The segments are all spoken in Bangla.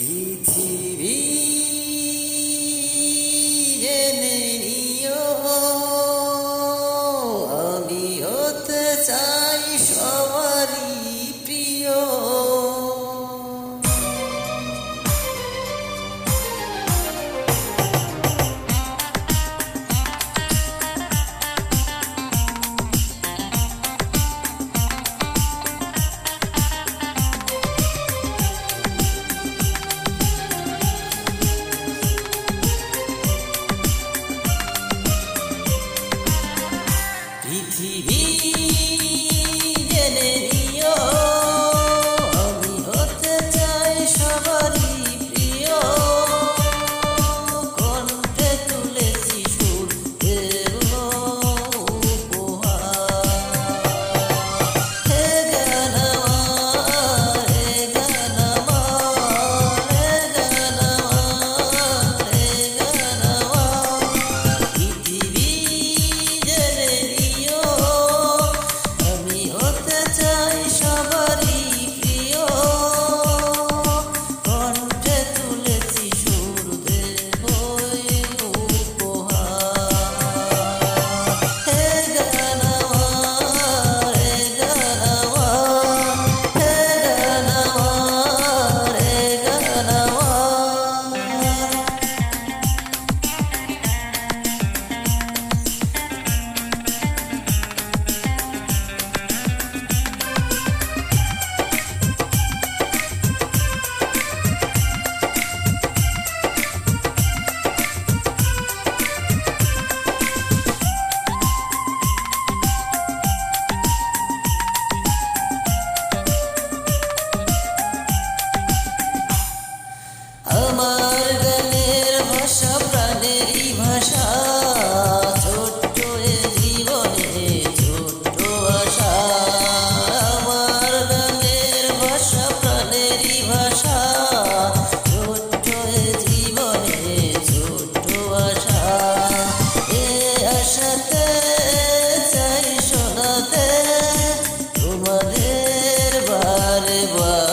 পৃথিবী জেনে নিও, আমি হতে চাই সবারই প্রিয়। পৃথিবী জেনে নিও, আমি হতে চাই সবারই প্রিয়। কণ্ঠে তুলেছি সুর দেব উপহার। হে গান আমার, হে গান আমার, হে গান আমার, হে গান আমার। পৃথিবী জেনে নিও, আমি হতে চাই সবারই প্রিয়। কণ্ঠে তুলেছি সুর দেব উপহার। হে গান আমার, হে গান আমার, হে গান আমার, হে গান আমার। আমার গানের ভাষা প্রাণেরই ভাষা, ছোট্ট এ জীবনে ছোট্ট আশা। আমার গানের ভাষা প্রাণেরই ভাষা, ছোট্ট এ জীবনে ছোট্ট আশা। এ আশাতে চাই শোনাতে তোমাদের বারে বার।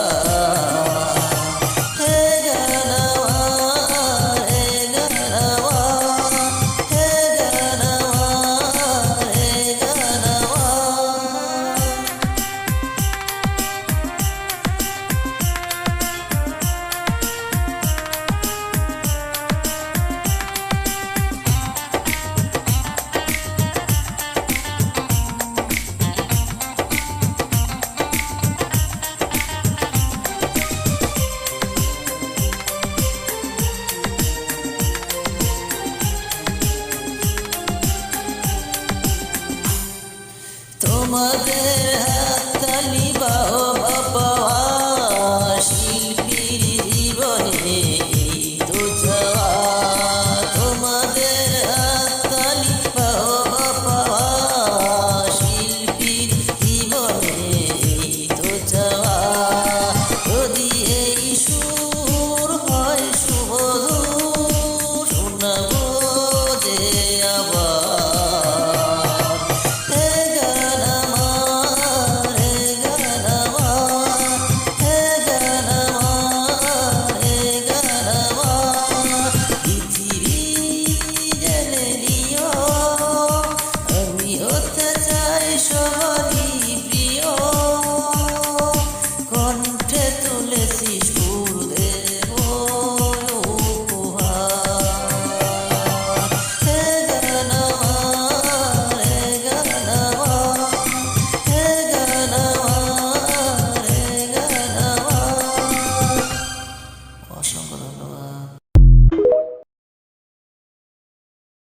তোমাদের হাততালি বাহো